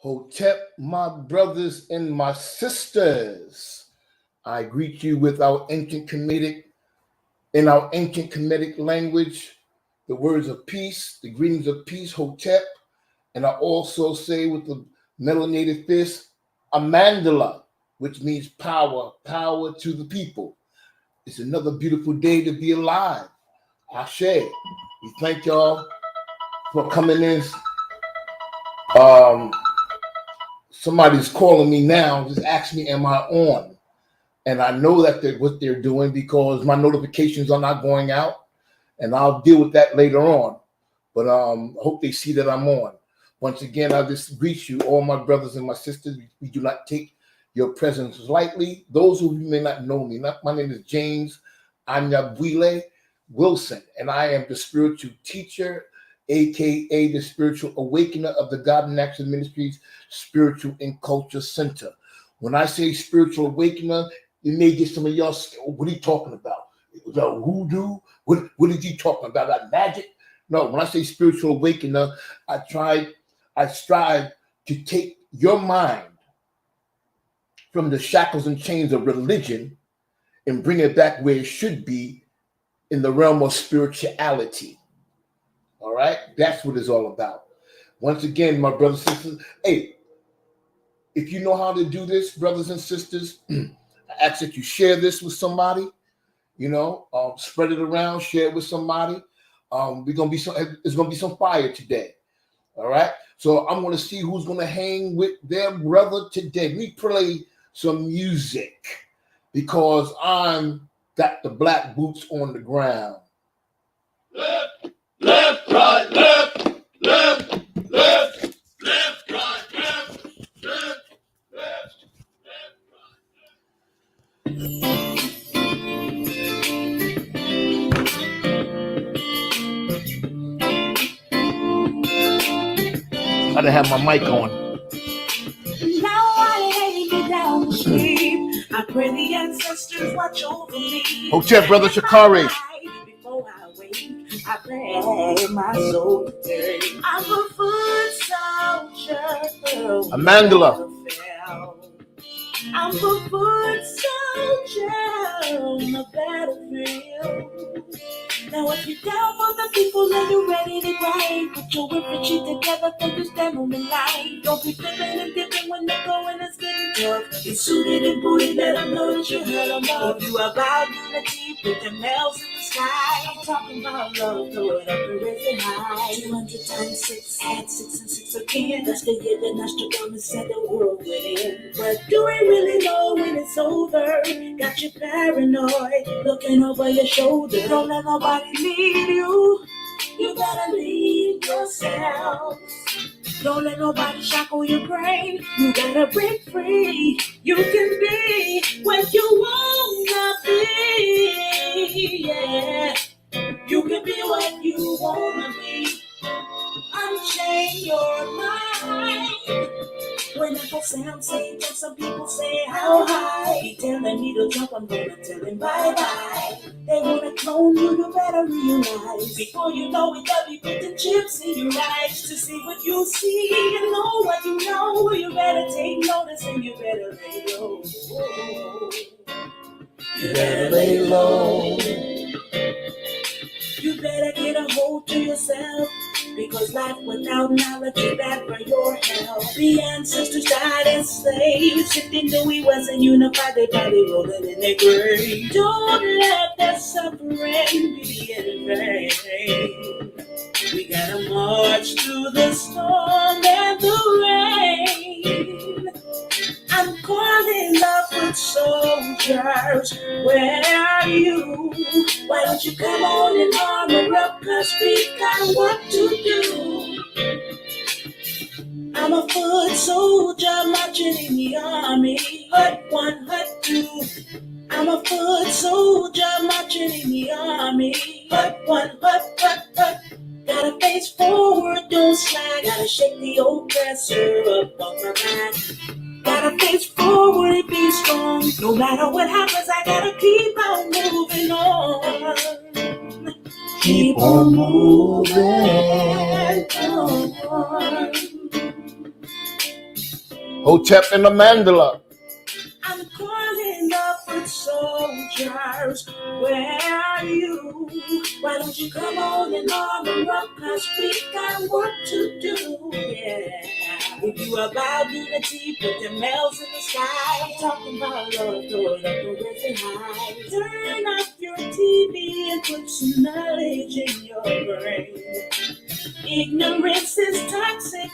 Hotep, my brothers and my sisters, I greet you with our ancient Kemetic language, the words of peace, the greetings of peace, Hotep, and I also say with the melanated fist, Amandala, which means power, power to the people. It's another beautiful day to be alive. Ashe. We thank y'all for coming in. Somebody's calling me now, just ask me, am I on? And I know that what they're doing because my notifications are not going out, and I'll deal with that later on. But I hope they see that I'm on. Once again, I just greet you, all my brothers and my sisters. We do not take your presence lightly. Those who may not know me, my name is James Anyabwile Wilson, and I am the spiritual teacher, aka the spiritual awakener of the God in Action Ministries Spiritual and Culture Center. When I say spiritual awakener, you may get some of y'all, what are you talking about? Was that hoodoo? What is he talking about? That magic? No, when I say spiritual awakener, I strive to take your mind from the shackles and chains of religion and bring it back where it should be in the realm of spirituality. All right? That's what it's all about. Once again, my brothers and sisters, hey, if you know how to do this, brothers and sisters, I ask that you share this with somebody, spread it around, share it with somebody. It's gonna be some fire today. All right. So I'm gonna see who's gonna hang with their brother today. Let me play some music because I'm got the black boots on the ground. Left, left, right, left, left, left, left, right, left, left, left, I didn't have my mic on. Now I lay me down to sleep. I pray the ancestors watch over me. Hotep, brother Shakari. Before I wake, I pray my soul today. I'm a foot soldier. Amandala. I'm a foot soldier on the battlefield. Now if you're down for the people and you're ready to ride, put your whip and shit together for you stand on the line. Don't be feeling and dipping when the going is getting tough. It's suited and booty, let them know that you heard them up. If you about unity, put them nails in the sky. I'm talking about love, throw it up and raise it high. 200 times 6, add 6 and 6 again. That's the year that Nostradamus said the world would end. But do we really know when it's over? Got you paranoid, looking over your shoulder. Don't let nobody lead you. You gotta lead yourself. Don't let nobody shackle your brain. You gotta break free. You can be what you wanna be. Yeah. You can be what you wanna be. Unchain your mind. When I go sound say, just some people say how high. He telling me to jump, I'm gonna tell him bye-bye. They wanna clone you, you better realize. Before you know it, they'll be putting chips in your eyes. To see what you see and know what you know. You better take notice and you better lay low. You better lay low. You better get a hold to yourself. Because life without knowledge is bad for your health. The ancestors died as slaves. If they knew we wasn't unified, they probably rolling in their grave. Don't let that suffering be in vain. We gotta march through the storm and the rain. I'm calling up with soldiers. Where are you? Why don't you come on and armor up? Cause we got what to do. I'm a foot soldier marching in the army. Hut 1, hut 2. I'm a foot soldier marching in the army. Hut 1, hut. Gotta face forward, don't slide. Gotta shake the oppressor up on my back. Gotta face forward, be strong. No matter what happens, I gotta keep on moving on. Keep on moving on. Hotep and the Mandala. I'm calling up with soldiers. Where are you? Why don't you come on and armor up? Cause we got work to do. Yeah. If you about unity, put the males in the sky. I'm talking about love, throw it up and raise it high. Turn off your TV and put some knowledge in your brain. Ignorance is toxic,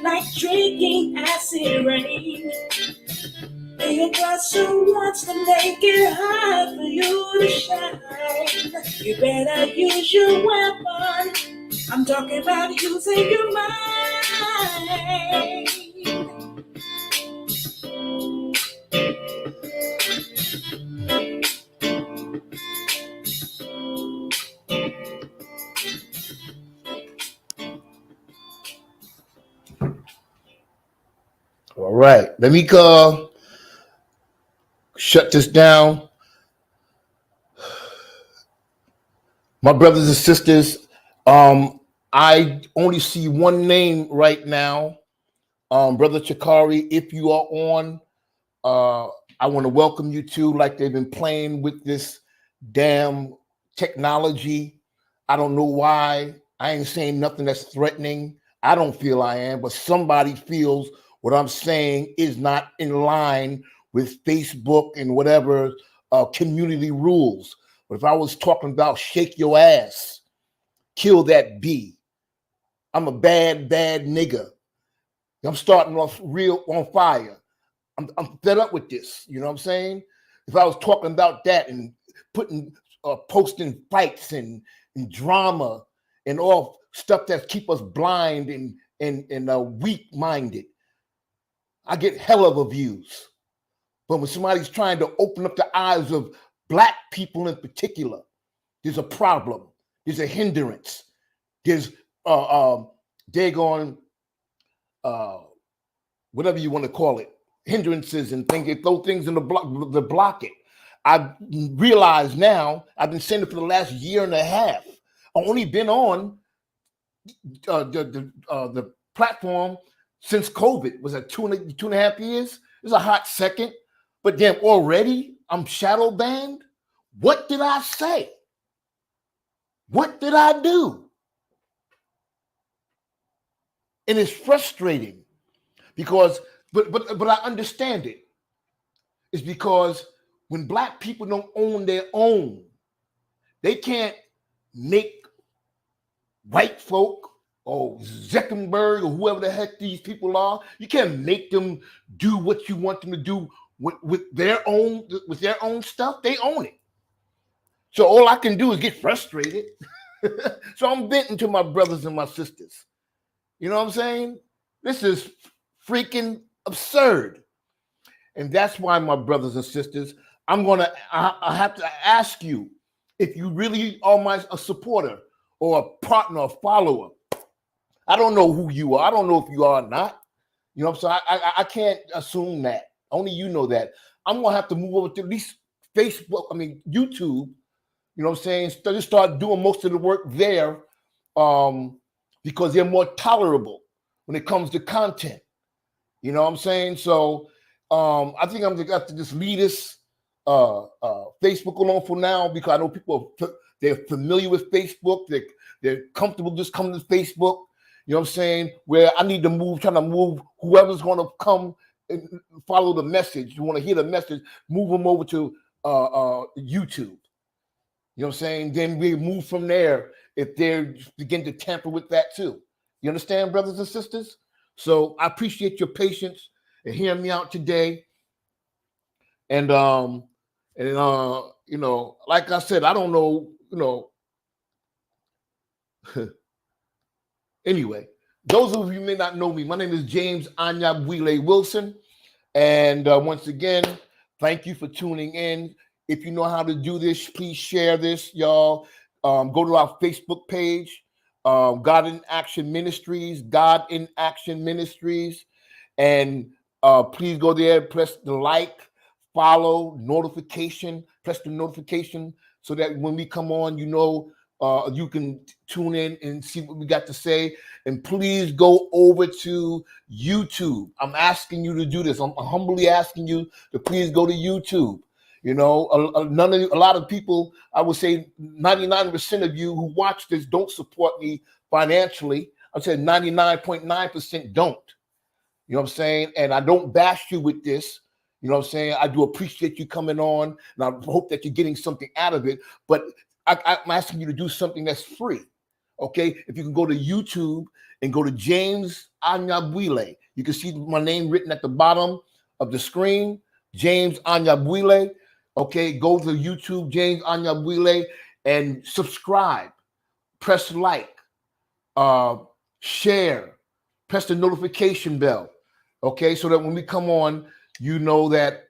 like drinking acid rain. The oppressor wants to make it hard for you to shine. You better use your weapon. I'm talking about using your mind. All right, let me shut this down. My brothers and sisters, I only see one name right now, Brother Chakari. If you are on, I want to welcome you too. Like they've been playing with this damn technology. I don't know why. I ain't saying nothing that's threatening. I don't feel I am, but somebody feels what I'm saying is not in line with Facebook and whatever community rules. But if I was talking about shake your ass, kill that bee, I'm a bad nigga. I'm starting off real on fire. I'm fed up with this. You know what I'm saying? If I was talking about that and putting posting fights and drama and all stuff that keep us blind and weak-minded, I get hell of views. But when somebody's trying to open up the eyes of Black people in particular, there's a problem. There's a hindrance. There's daggone whatever you want to call it, hindrances and things. They throw things in the block it. I realize now, I've been saying it for the last year and a half. I've only been on the platform since COVID. Was that two and a half years? It's a hot second. But then already I'm shadow banned. What did I say? What did I do? And it's frustrating because, but I understand it. It's because when Black people don't own their own, they can't make white folk or Zuckerberg or whoever the heck these people are. You can't make them do what you want them to do with their own stuff. They own it. So all I can do is get frustrated. So I'm venting to my brothers and my sisters. You know what I'm saying? This is freaking absurd. And that's why, my brothers and sisters, I have to ask you, if you really are a supporter or a partner or follower. I don't know who you are. I don't know if you are or not. You know what I'm saying? I can't assume that. Only you know that. I'm going to have to move over to at least YouTube. You know what I'm saying? Just start doing most of the work there because they're more tolerable when it comes to content. You know what I'm saying? So I think I'm going to have to just leave this Facebook alone for now because I know people they're familiar with Facebook. They're comfortable just coming to Facebook. You know what I'm saying? Where I need to trying to move whoever's going to come and follow the message. You want to hear the message, move them over to YouTube. You know what I'm saying? Then we move from there if they begin to tamper with that too. You understand, brothers and sisters? So I appreciate your patience and hearing me out today. And you know, like I said, I don't know, you know. Anyway, those of you who may not know me, my name is James Anyabwile Wilson. And once again, thank you for tuning in. If you know how to do this, please share this, y'all. Go to our Facebook page, God in Action Ministries, God in Action Ministries. And please go there, press the like, follow, notification, press the notification so that when we come on, you know You can tune in and see what we got to say. And please go over to YouTube. I'm asking you to do this. I'm humbly asking you to please go to YouTube. You know, a lot of people, I would say 99% of you who watch this don't support me financially. I'd say 99.9% don't. You know what I'm saying? And I don't bash you with this. You know what I'm saying? I do appreciate you coming on, and I hope that you're getting something out of it. But I'm asking you to do something that's free. Okay? If you can go to YouTube and go to James Anyabwile, you can see my name written at the bottom of the screen, James Anyabwile. Okay, go to YouTube, James Anyabwile, and subscribe. Press like, share, press the notification bell. Okay, so that when we come on, you know that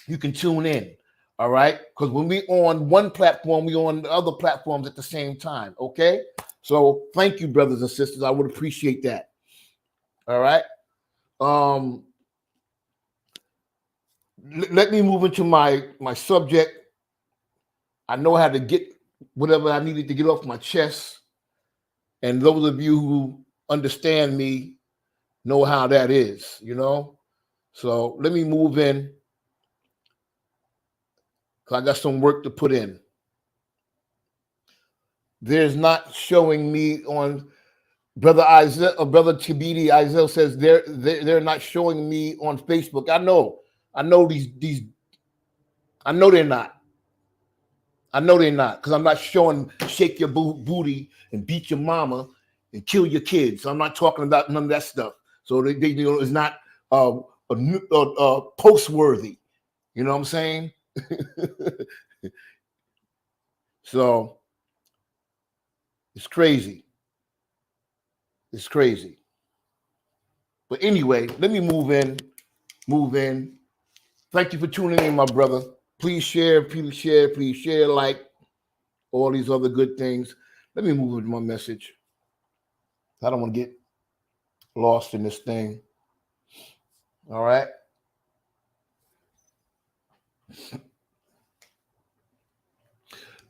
you can tune in. All right, because when we on one platform, we on the other platforms at the same time. Okay, so thank you, brothers and sisters. I would appreciate that. All right. Let me move into my subject. I know how to get whatever I needed to get off my chest, and those of you who understand me know how that is. You know. So let me move in, because I got some work to put in. There's not showing me on Brother Isaiah or Brother Tibidi. Isaiah says they're not showing me on Facebook. I know these. I know they're not. Because I'm not showing shake your booty and beat your mama and kill your kids. I'm not talking about none of that stuff. So they it's not post worthy. You know what I'm saying? So it's crazy. It's crazy. But anyway, let me move in. Thank you for tuning in, my brother. Please share, like all these other good things. Let me move into my message. I don't want to get lost in this thing. All right.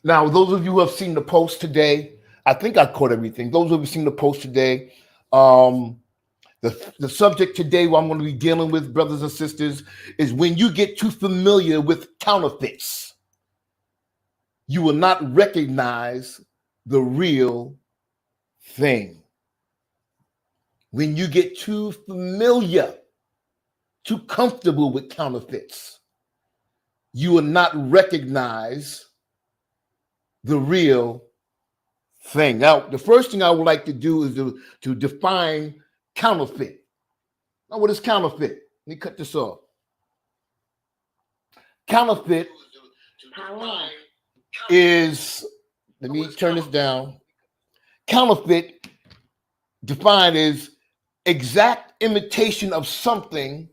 Now, those of you who have seen the post today, I think I caught everything. Those who have seen the post today, the subject today, what I'm going to be dealing with, brothers and sisters, is when you get too familiar with counterfeits, you will not recognize the real thing. When you get too familiar, too comfortable with counterfeits, you will not recognize the real thing. Now, the first thing I would like to do is to define counterfeit. Now, what is counterfeit? Let me cut this off. Counterfeit is, let me turn this down. Counterfeit defined as exact imitation of something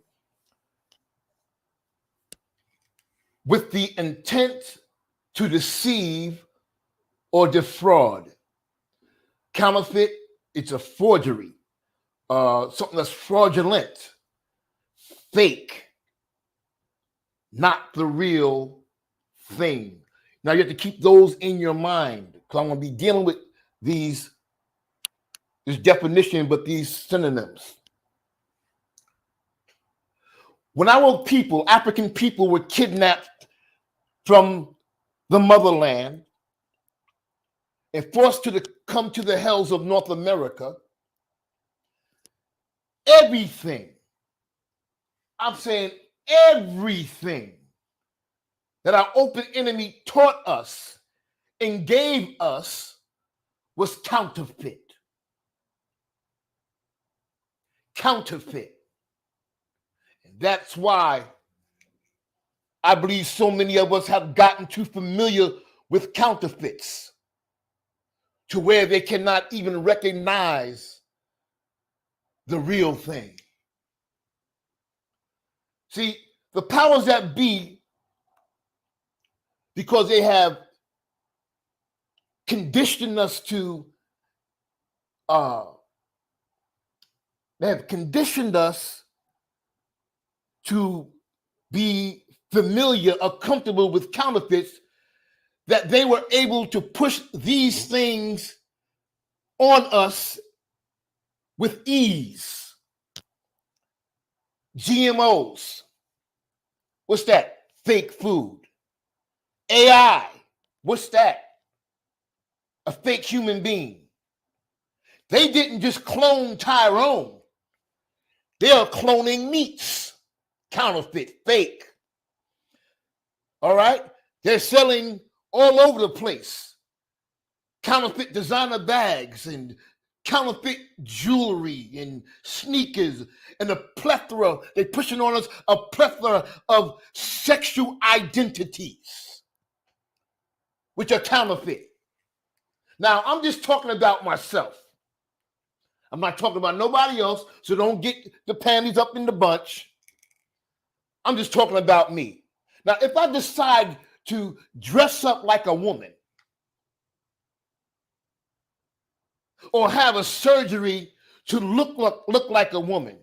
with the intent to deceive or defraud. Counterfeit, it's a forgery, something that's fraudulent, fake, not the real thing. Now you have to keep those in your mind, because I'm going to be dealing with this definition, but these synonyms. When our people, African people, were kidnapped from the motherland and forced to come to the hells of North America, everything, I'm saying everything that our open enemy taught us and gave us was counterfeit. Counterfeit. And that's why I believe so many of us have gotten too familiar with counterfeits to where they cannot even recognize the real thing. See, the powers that be, because they have conditioned us to, be familiar or comfortable with counterfeits. that they were able to push these things on us with ease. GMOs. What's that? Fake food. AI. What's that? A fake human being. They didn't just clone Tyrone. They are cloning meats. Counterfeit, fake. All right? They're selling all over the place. Counterfeit designer bags and counterfeit jewelry and sneakers and a plethora. They're pushing on us a plethora of sexual identities, which are counterfeit. Now, I'm just talking about myself. I'm not talking about nobody else, so don't get the panties up in the bunch. I'm just talking about me. Now, if I decide to dress up like a woman or have a surgery to look like a woman,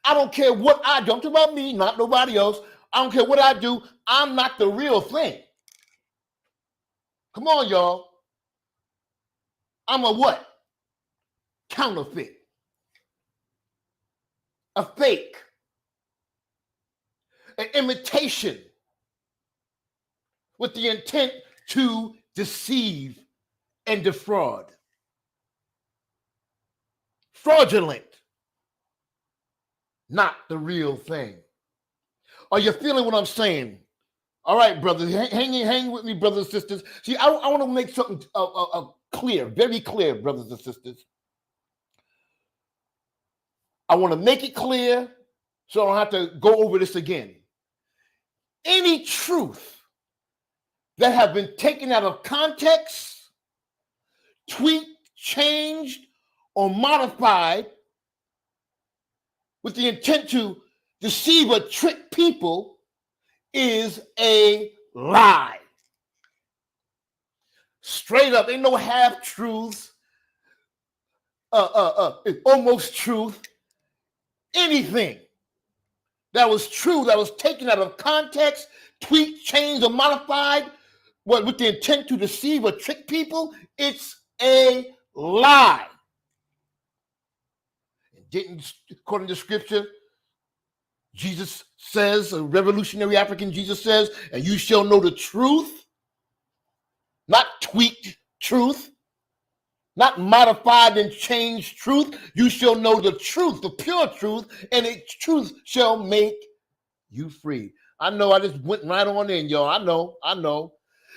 I don't care what I do. I'm talking about me, not nobody else. I don't care what I do. I'm not the real thing. Come on, y'all. I'm a what? Counterfeit. A fake. An imitation with the intent to deceive and defraud. Fraudulent. Not the real thing. Are you feeling what I'm saying? All right, brothers, hang with me, brothers and sisters. See, I want to make something clear, very clear, brothers and sisters. I want to make it clear so I don't have to go over this again. Any truth that have been taken out of context, tweaked, changed, or modified with the intent to deceive or trick people is a lie. Straight up, ain't no half truths, almost truth. Anything that was true, that was taken out of context, tweaked, changed, or modified, with the intent to deceive or trick people, it's a lie. Didn't, according to scripture, Jesus says, a revolutionary African Jesus says, and you shall know the truth, not tweaked truth, not modified and changed truth. You shall know the truth, the pure truth, and its truth shall make you free. I know I just went right on in, y'all. I know.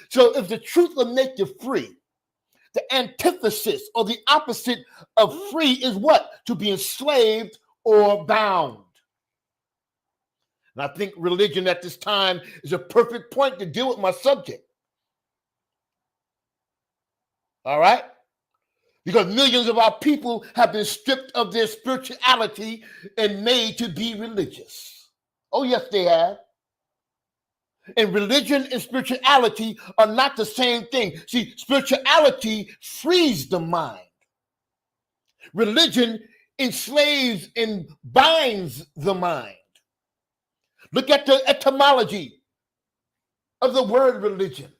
So if the truth will make you free, the antithesis or the opposite of free is what? To be enslaved or bound. And I think religion at this time is a perfect point to deal with my subject. All right? Because millions of our people have been stripped of their spirituality and made to be religious. Oh, yes, they have. And religion and spirituality are not the same thing. See, spirituality frees the mind. Religion enslaves and binds the mind. Look at the etymology of the word religion.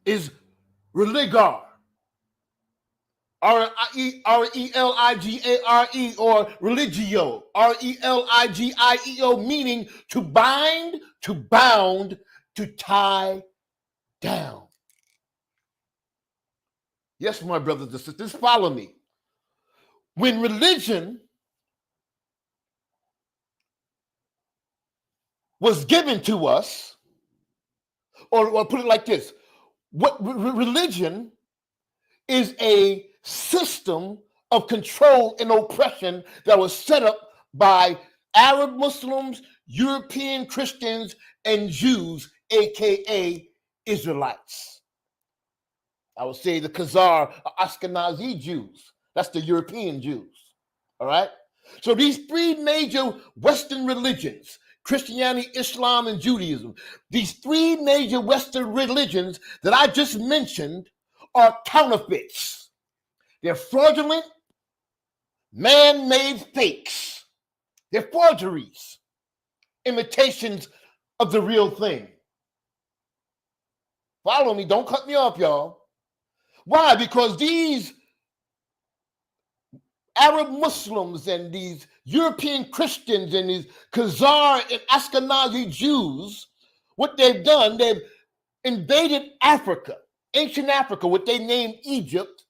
Is religar, R-E-L-I-G-A-R-E, or religio, R-E-L-I-G-I-E-O, meaning to bind, to bound, to tie down. Yes, my brothers and sisters, follow me. When religion was given to us, or put it like this, what religion is a system of control and oppression that was set up by Arab Muslims, European Christians, and Jews, aka Israelites. I would say the Khazar Ashkenazi Jews. That's the European Jews. All right? So these three major Western religions, Christianity, Islam, and Judaism, these three major Western religions that I just mentioned are counterfeits. They're fraudulent, man-made fakes. They're forgeries, imitations of the real thing. Follow me. Don't cut me off, y'all. Why? Because these Arab Muslims and these European Christians and these Khazar and Ashkenazi Jews, what they've done, they've invaded Africa, ancient Africa, what they named Egypt,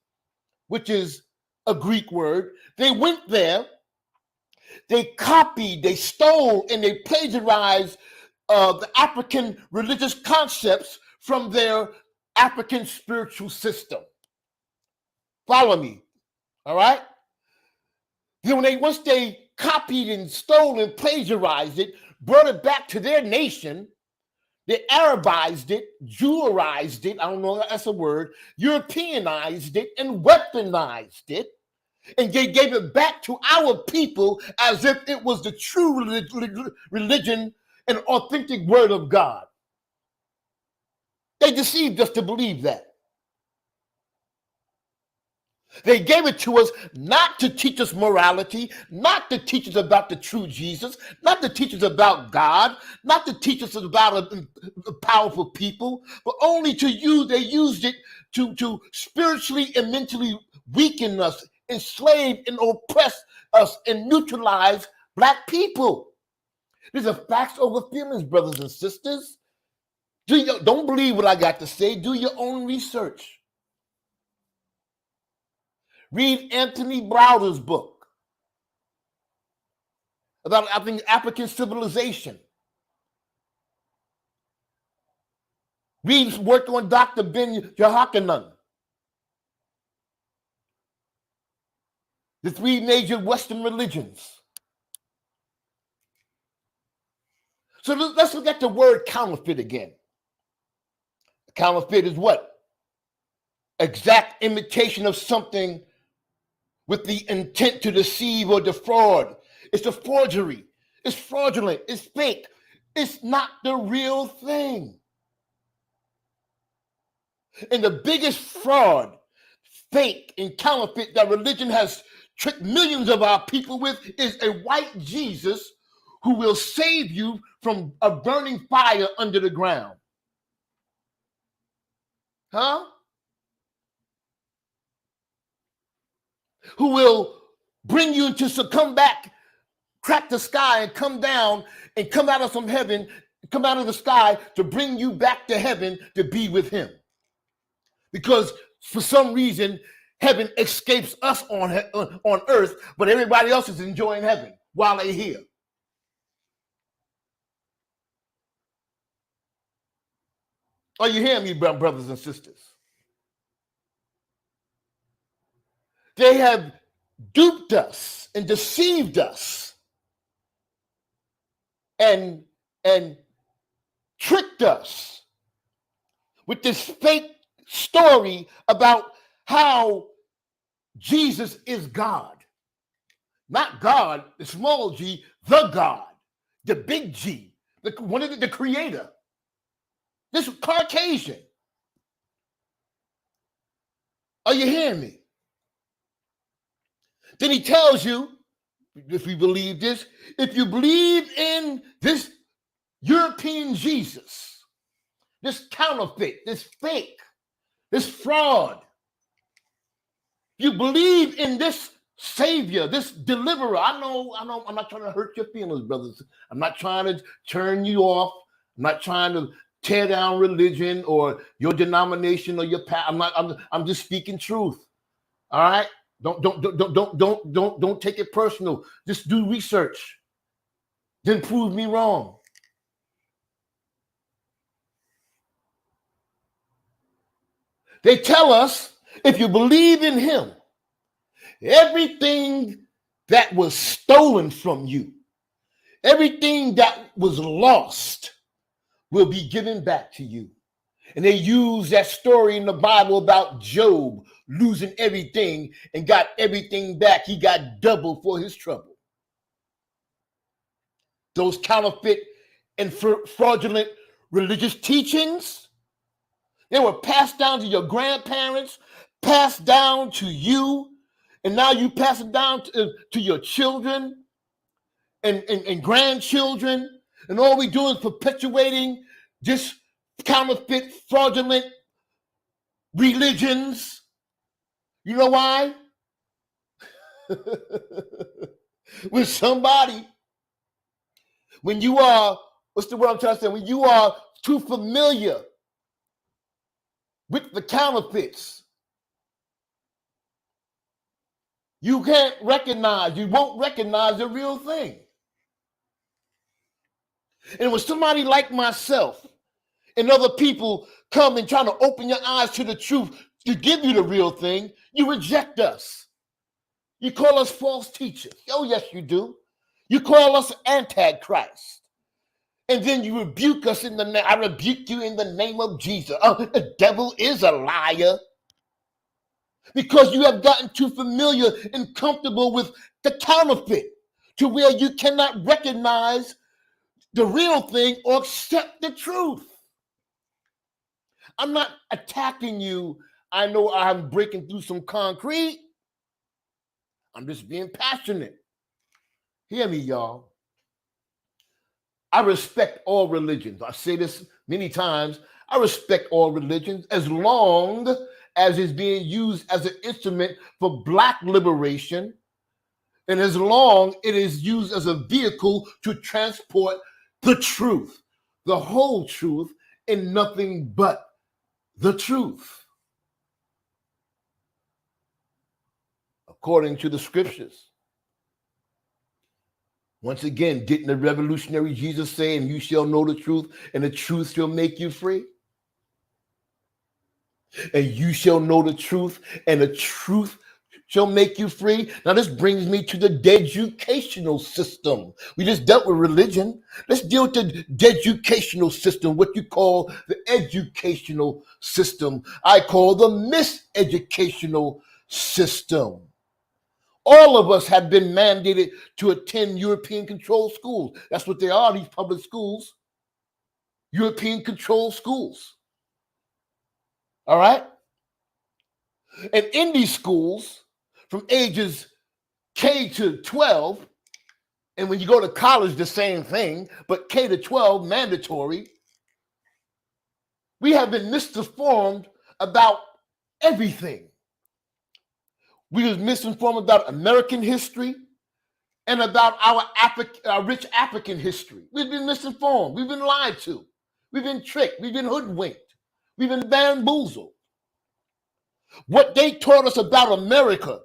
which is a Greek word. They went there, they copied, they stole, and they plagiarized the African religious concepts from their African spiritual system. Follow me, all right? Then once they copied and stole and plagiarized it, brought it back to their nation, they Arabized it, Jewerized it, I don't know if that's a word, Europeanized it, and weaponized it, and they gave it back to our people as if it was the true religion and authentic word of God. They deceived us to believe that. They gave it to us not to teach us morality, not to teach us about the true Jesus, not to teach us about God, not to teach us about a powerful people, but only to use. They used it to spiritually and mentally weaken us, enslave and oppress us, and neutralize black people. These are facts over feelings, brothers and sisters. Don't believe what I got to say. Do your own research. Read Anthony Browder's book about, I think, African civilization. Read work on Dr. Ben Jehochanan. The three major Western religions. So let's look at the word counterfeit again. Counterfeit is what? Exact imitation of something with the intent to deceive or defraud. It's a forgery. It's fraudulent. It's fake. It's not the real thing. And the biggest fraud, fake, and counterfeit that religion has tricked millions of our people with is a white Jesus who will save you from a burning fire under the ground. Huh? Who will bring you to come back, crack the sky and come down and come out of some heaven, come out of the sky to bring you back to heaven to be with him. Because for some reason, heaven escapes us on earth, but everybody else is enjoying heaven while they're here. Are you hearing me, brothers and sisters? They have duped us and deceived us and tricked us with this fake story about how Jesus is God. Not God, the small g, the God, the big G, the creator. This Caucasian. Are you hearing me? Then he tells you, if we believe this, if you believe in this European Jesus, this counterfeit, this fake, this fraud, you believe in this savior, this deliverer. I know, I'm not trying to hurt your feelings, brothers. I'm not trying to turn you off. I'm not trying to tear down religion or your denomination or your path. I'm just speaking truth. All right? Don't take it personal. Just do research. Then prove me wrong. They tell us if you believe in him, everything that was stolen from you, everything that was lost will be given back to you. And they use that story in the Bible about Job losing everything and got everything back. He got double for his trouble. Those counterfeit and fraudulent religious teachings, they were passed down to your grandparents, passed down to you, and now you pass it down to your children and grandchildren. And all we do is perpetuating just counterfeit, fraudulent religions. You know why? When somebody, when you are, what's the word I'm trying to say? When you are too familiar with the counterfeits, you won't recognize the real thing. And when somebody like myself and other people come and try to open your eyes to the truth to give you the real thing, you reject us. You call us false teachers. Oh, yes, you do. You call us antichrist. And then you rebuke us in the name. I rebuke you in the name of Jesus. Oh, the devil is a liar. Because you have gotten too familiar and comfortable with the counterfeit to where you cannot recognize the real thing or accept the truth. I'm not attacking you. I know I'm breaking through some concrete. I'm just being passionate. Hear me, y'all. I respect all religions. I say this many times. I respect all religions as long as it's being used as an instrument for Black liberation, and as long it is used as a vehicle to transport the truth, the whole truth, and nothing but the truth, according to the scriptures. Once again, didn't the revolutionary Jesus say, and you shall know the truth, and the truth shall make you free? And you shall know the truth, and the truth shall make you free. Now, this brings me to the deducational system. We just dealt with religion. Let's deal with the deducational system, what you call the educational system. I call the miseducational system. All of us have been mandated to attend European-controlled schools. That's what they are, these public schools. European-controlled schools. All right? And in these schools, from ages K to 12, and when you go to college, the same thing, but K to 12, mandatory, we have been misinformed about everything. We was misinformed about American history and about our rich African history. We've been misinformed. We've been lied to. We've been tricked. We've been hoodwinked. We've been bamboozled. What they taught us about America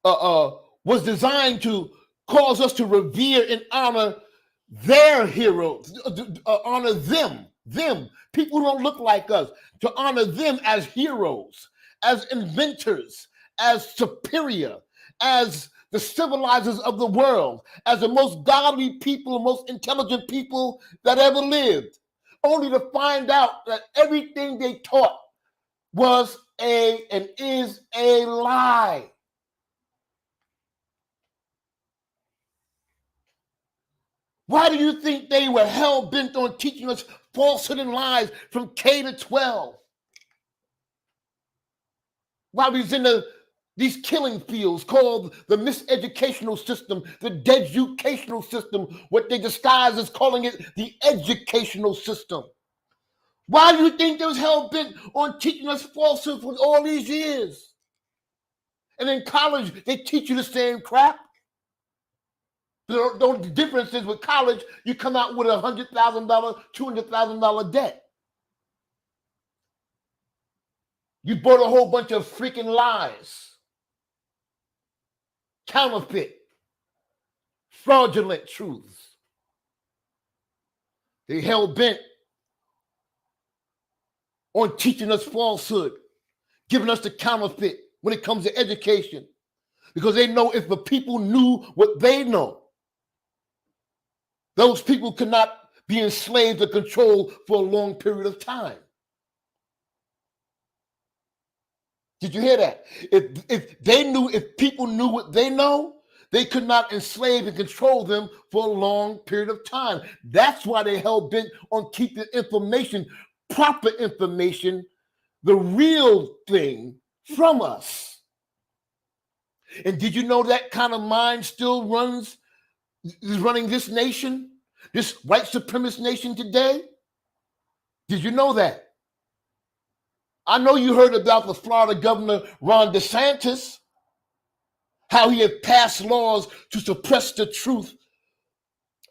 was designed to cause us to revere and honor their heroes, honor them. People who don't look like us, to honor them as heroes, as inventors, as superior, as the civilizers of the world, as the most godly people, most intelligent people that ever lived, only to find out that everything they taught was and is a lie. Why do you think they were hell-bent on teaching us falsehood and lies from K to 12? While we was in these killing fields called the miseducational system, the deducational system, what they disguise as calling it the educational system. Why do you think they was hell-bent on teaching us falsehood for all these years? And in college, they teach you the same crap. The difference is with college, you come out with $100,000, $200,000 debt. You bought a whole bunch of freaking lies, counterfeit, fraudulent truths. They hell-bent on teaching us falsehood, giving us the counterfeit when it comes to education, because they know if the people knew what they know, those people could not be enslaved or controlled for a long period of time. Did you hear that? If people knew what they know, they could not enslave and control them for a long period of time. That's why they hell bent on keeping information, proper information, the real thing from us. And did you know that kind of mind still runs is running this nation, this white supremacist nation today? Did you know that? I know you heard about the Florida governor, Ron DeSantis, how he had passed laws to suppress the truth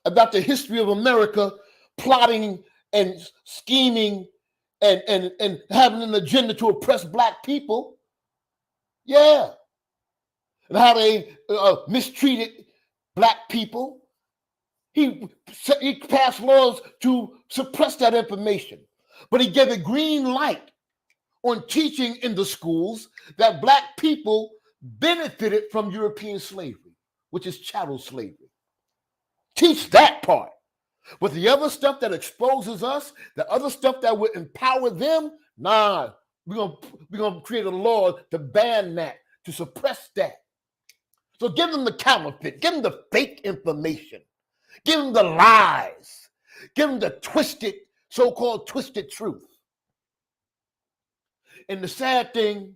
about the history of America, plotting and scheming and having an agenda to oppress black people. Yeah. And how they mistreated black people. He passed laws to suppress that information. But he gave a green light on teaching in the schools that black people benefited from European slavery, which is chattel slavery. Teach that part. But the other stuff that exposes us, the other stuff that would empower them, nah, we're gonna create a law to ban that, to suppress that. So give them the counterfeit, give them the fake information, give them the lies, give them the twisted, so-called twisted truth. And the sad thing,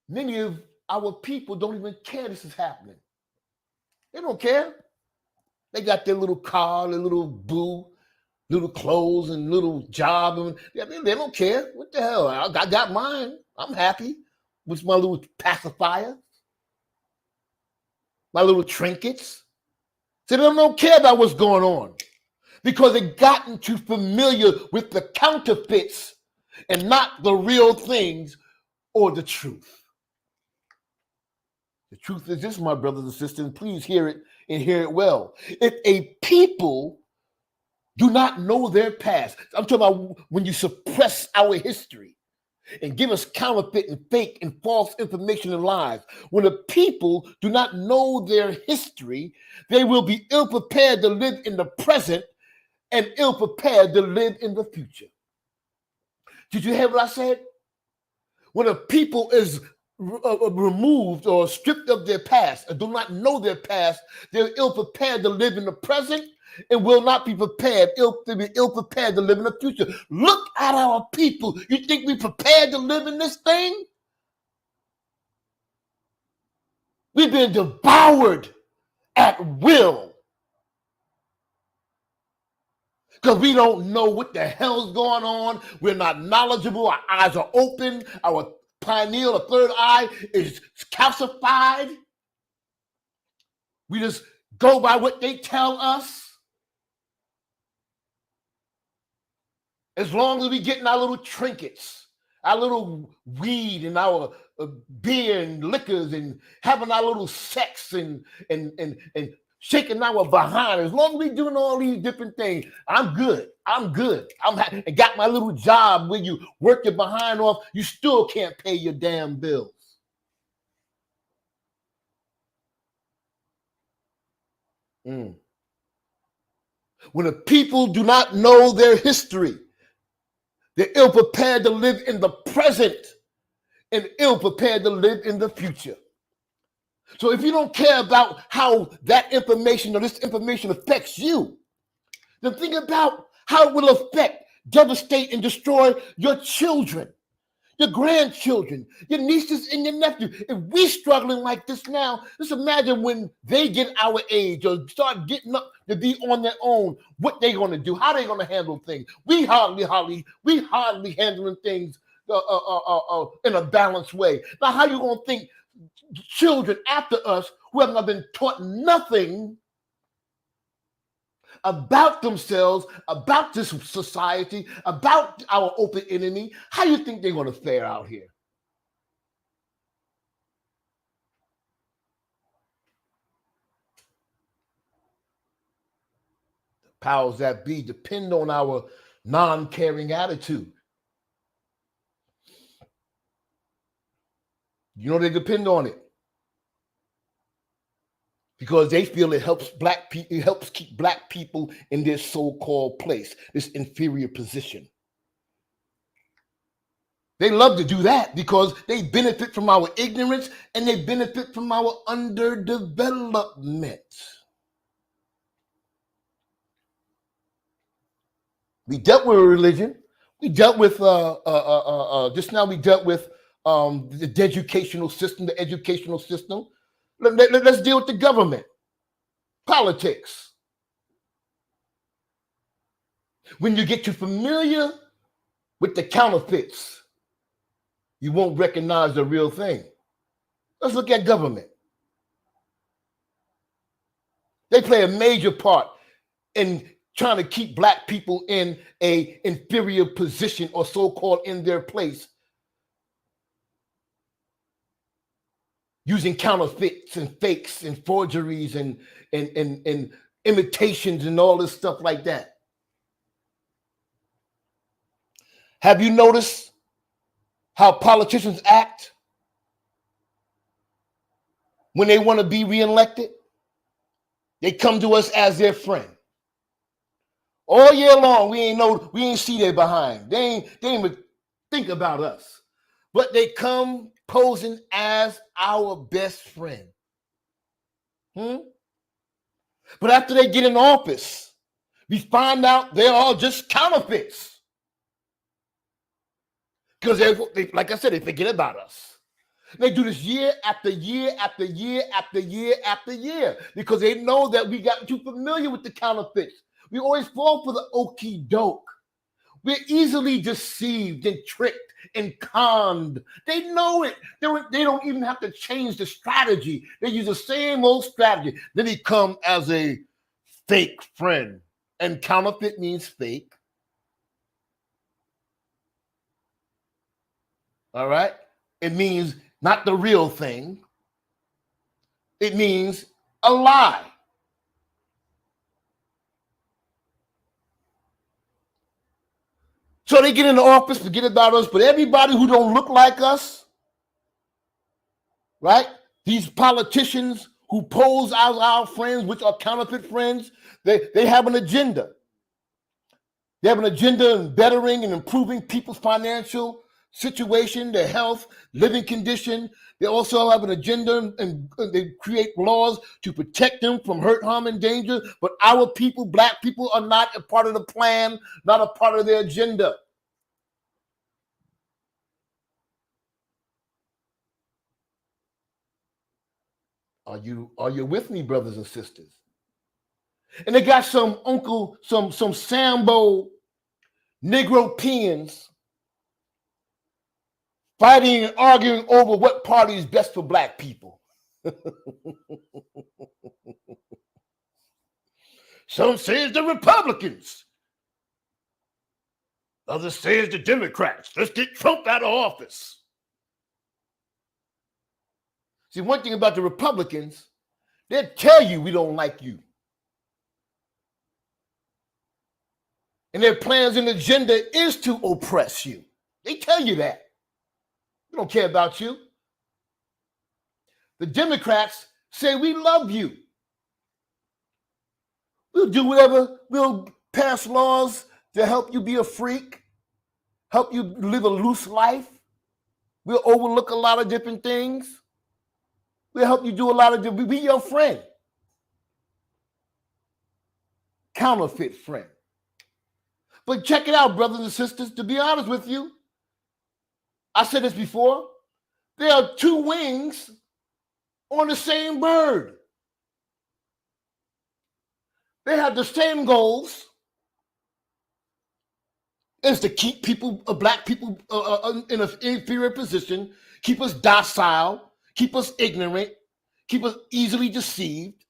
many of our people don't even care this is happening. They don't care. They got their little car, their little boo, little clothes and little job. And they don't care. What the hell? I got mine. I'm happy with my little pacifier, my little trinkets. So they don't care about what's going on because they've gotten too familiar with the counterfeits and not the real things or the truth. The truth is this, my brothers and sisters, please hear it and hear it well. If a people do not know their past, I'm talking about when you suppress our history and give us counterfeit and fake and false information and lies. When a people do not know their history, they will be ill-prepared to live in the present and ill-prepared to live in the future. Did you hear what I said? When a people is removed or stripped of their past and do not know their past, they're ill-prepared to live in the present and will not be prepared, ill-prepared to live in the future. Look at our people. You think we're prepared to live in this thing? We've been devoured at will because we don't know what the hell's going on. We're not knowledgeable. Our eyes are open. Our pineal, the third eye, is calcified. We just go by what they tell us. As long as we getting our little trinkets, our little weed and our beer and liquors and having our little sex and shaking our behind, as long as we doing all these different things, I'm good. I'm and got my little job where you work your behind off, you still can't pay your damn bills. When the people do not know their history, they're ill-prepared to live in the present and ill-prepared to live in the future. So if you don't care about how that information or this information affects you, then think about how it will affect, devastate, and destroy your children, your grandchildren, your nieces and your nephews. If we're struggling like this now, just imagine when they get our age or start getting up to be on their own, what they're going to do, how they're going to handle things. We hardly handling things in a balanced way. Now, how you going to think children after us who have not been taught nothing about themselves, about this society, about our open enemy, how do you think they're going to fare out here? The powers that be depend on our non-caring attitude. You know they depend on it because they feel it helps black people. It helps keep black people in their so-called place, this inferior position. They love to do that because they benefit from our ignorance and they benefit from our underdevelopment. We dealt with religion. We dealt with just now. We dealt with the educational system. Let's deal with the government, politics. When you get too familiar with the counterfeits, you won't recognize the real thing. Let's look at government. They play a major part in trying to keep black people in a inferior position or so-called in their place, using counterfeits and fakes and forgeries and imitations and all this stuff like that. Have you noticed how politicians act when they want to be reelected? They come to us as their friend. All year long, we ain't see their behind. They ain't even think about us. But they come posing as our best friend. But after they get in office, we find out they're all just counterfeits. Because they, like I said, they forget about us. They do this year after year after year after year after year because they know that we got too familiar with the counterfeits. We always fall for the okie doke. We're easily deceived and tricked and conned. They know it. They don't even have to change the strategy. They use the same old strategy. Then they come as a fake friend. And counterfeit means fake. All right? It means not the real thing. It means a lie. So they get in the office, forget about us, but everybody who don't look like us, right? These politicians who pose as our friends, which are counterfeit friends, they have an agenda. They have an agenda in bettering and improving people's financial situation, their health, living condition. They also have an agenda and they create laws to protect them from hurt, harm, and danger. But our people, black people, are not a part of the plan, not a part of their agenda. Are you with me, brothers and sisters? And they got some Sambo Negro peons fighting and arguing over what party is best for black people. Some say it's the Republicans. Others say it's the Democrats. Let's get Trump out of office. See, one thing about the Republicans, they'll tell you we don't like you. And their plans and agenda is to oppress you. They tell you that. We don't care about you. The Democrats say we love you. We'll do whatever. We'll pass laws to help you be a freak, help you live a loose life. We'll overlook a lot of different things. We'll help you do a lot of different. We'll be your friend. Counterfeit friend. But check it out, brothers and sisters. To be honest with you, I said this before. There are two wings on the same bird. They have the same goals. It's to keep people, black people, in an inferior position, keep us docile, keep us ignorant, keep us easily deceived.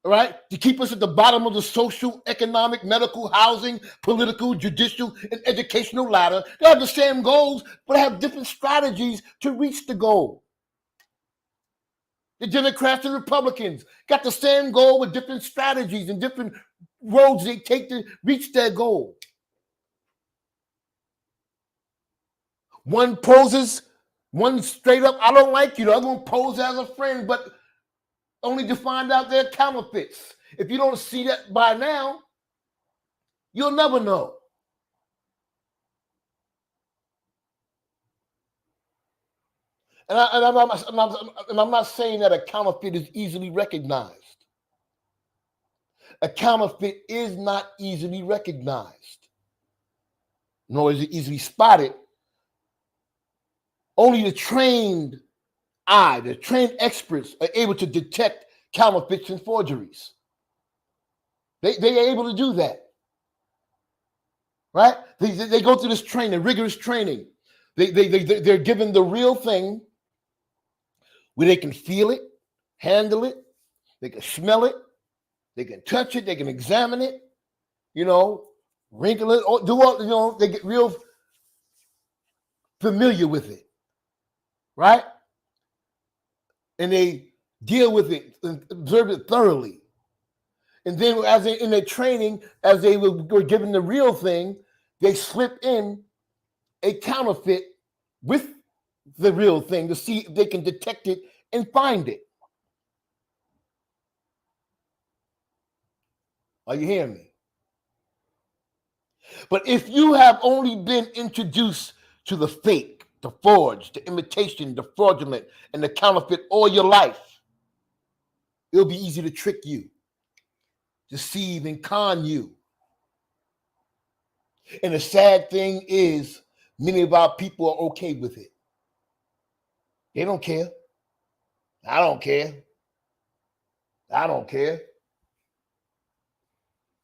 All right, to keep us at the bottom of the social, economic, medical, housing, political, judicial, and educational ladder. They have the same goals, but have different strategies to reach the goal. The Democrats and Republicans got the same goal with different strategies and different roads they take to reach their goal. One poses, one straight up, I don't like you. The other one poses as a friend, but only to find out they're counterfeits. If you don't see that by now, you'll never know. And I'm not saying that a counterfeit is easily recognized. A counterfeit is not easily recognized, nor is it easily spotted. Only the trained the trained experts, are able to detect counterfeits and forgeries. They are able to do that, right? They go through this training, rigorous training. They're given the real thing where they can feel it, handle it, they can smell it, they can touch it, they can examine it, wrinkle it, or do all, they get real familiar with it, right? And they deal with it and observe it thoroughly. And then in their training, as they were given the real thing, they slip in a counterfeit with the real thing to see if they can detect it and find it. Are you hearing me? But if you have only been introduced to the fake, the forged, the imitation, the fraudulent, and the counterfeit all your life, it'll be easy to trick you, deceive and con you. And the sad thing is, many of our people are okay with it. They don't care. I don't care. I don't care.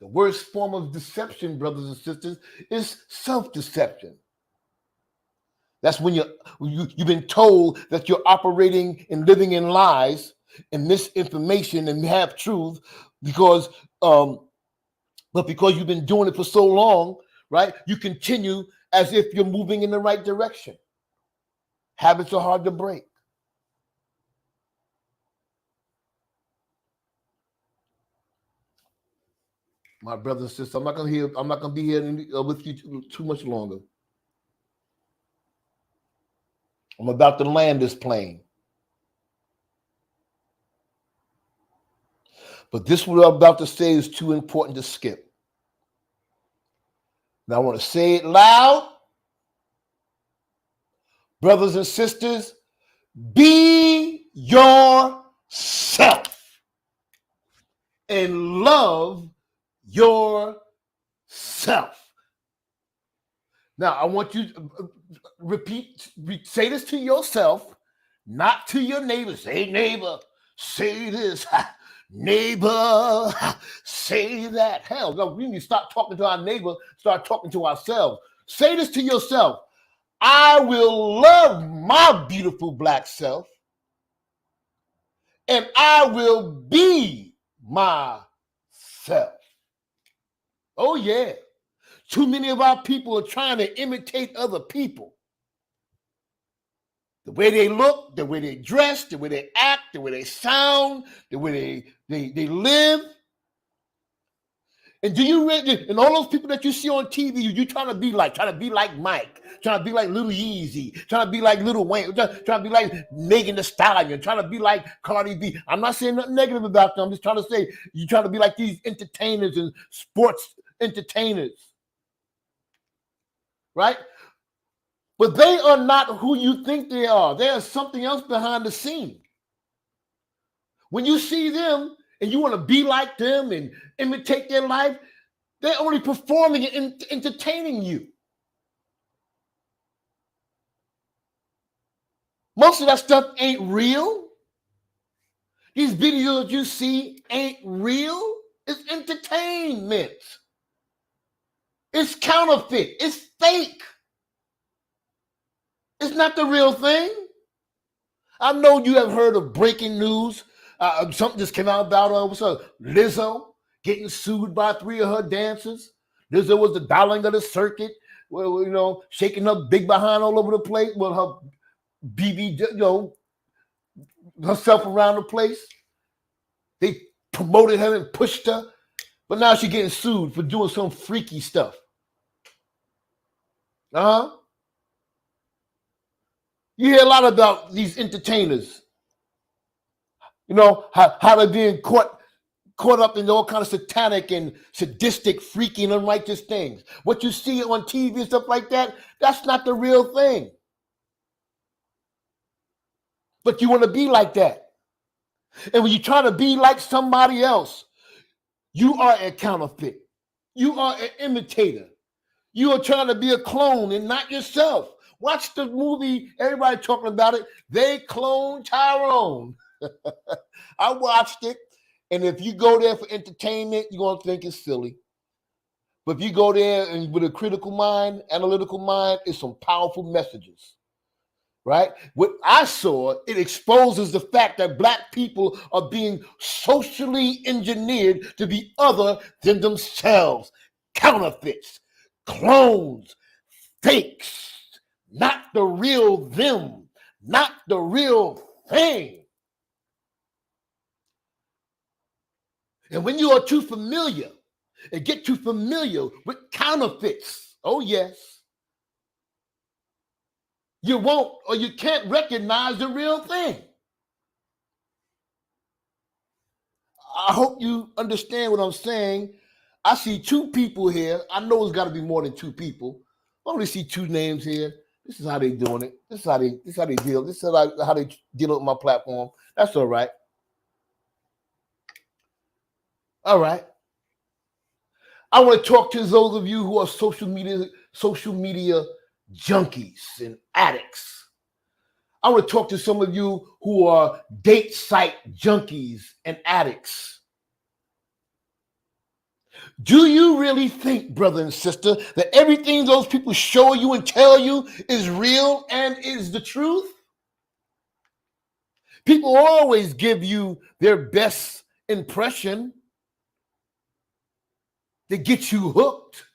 The worst form of deception, brothers and sisters, is self-deception. That's when you've been told that you're operating and living in lies and misinformation and half truth because you've been doing it for so long, right? You continue as if you're moving in the right direction. Habits are hard to break. My brothers and sisters, I'm not gonna be here with you too much longer. I'm about to land this plane. But this what I'm about to say is too important to skip. Now I want to say it loud. Brothers and sisters, be yourself and love yourself. Now, I want you to say this to yourself, not to your neighbor. Say, neighbor, say this. Neighbor, say that. Hell, no, we need to stop talking to our neighbor, start talking to ourselves. Say this to yourself. I will love my beautiful black self, and I will be myself. Oh, yeah. Too many of our people are trying to imitate other people. The way they look, the way they dress, the way they act, the way they sound, the way they live. And do you really, and all those people that you see on TV, you trying to be like Mike, trying to be like Little Yeezy, trying to be like Little Wayne, trying to be like Megan Thee Stallion, trying to be like Cardi B. I'm not saying nothing negative about them. I'm just trying to say you're trying to be like these entertainers and sports entertainers. Right? But they are not who you think they are. There is something else behind the scene. When you see them and you want to be like them and imitate their life, they're only performing and entertaining you. Most of that stuff ain't real. These videos you see ain't real. It's entertainment. It's counterfeit. It's fake. It's not the real thing. I know you have heard of breaking news. Something just came out about Lizzo getting sued by 3 of her dancers. Lizzo was the darling of the circuit, shaking her big behind all over the place with her BB, herself around the place. They promoted her and pushed her, but now she's getting sued for doing some freaky stuff. You hear a lot about these entertainers. How they're being caught up in all kind of satanic and sadistic, freaky, and unrighteous things. What you see on TV and stuff like that, that's not the real thing. But you want to be like that. And when you try to be like somebody else, you are a counterfeit. You are an imitator. You are trying to be a clone and not yourself. Watch the movie. Everybody talking about it. They cloned Tyrone. I watched it. And if you go there for entertainment, you're going to think it's silly. But if you go there and with a critical mind, analytical mind, it's some powerful messages. Right? What I saw, it exposes the fact that black people are being socially engineered to be other than themselves. Counterfeits, clones, fakes, not the real them, not the real thing. And when you are too familiar and get too familiar with counterfeits, oh yes, you won't or you can't recognize the real thing. I hope you understand what I'm saying. I see two people here. I know it's got to be more than two people. I only see two names here. This is how they doing it. This is how they deal. This is how they deal with my platform. That's all right. All right. I want to talk to those of you who are social media junkies and addicts. I want to talk to some of you who are date site junkies and addicts. Do you really think, brother and sister, that everything those people show you and tell you is real and is the truth? People always give you their best impression to get you hooked.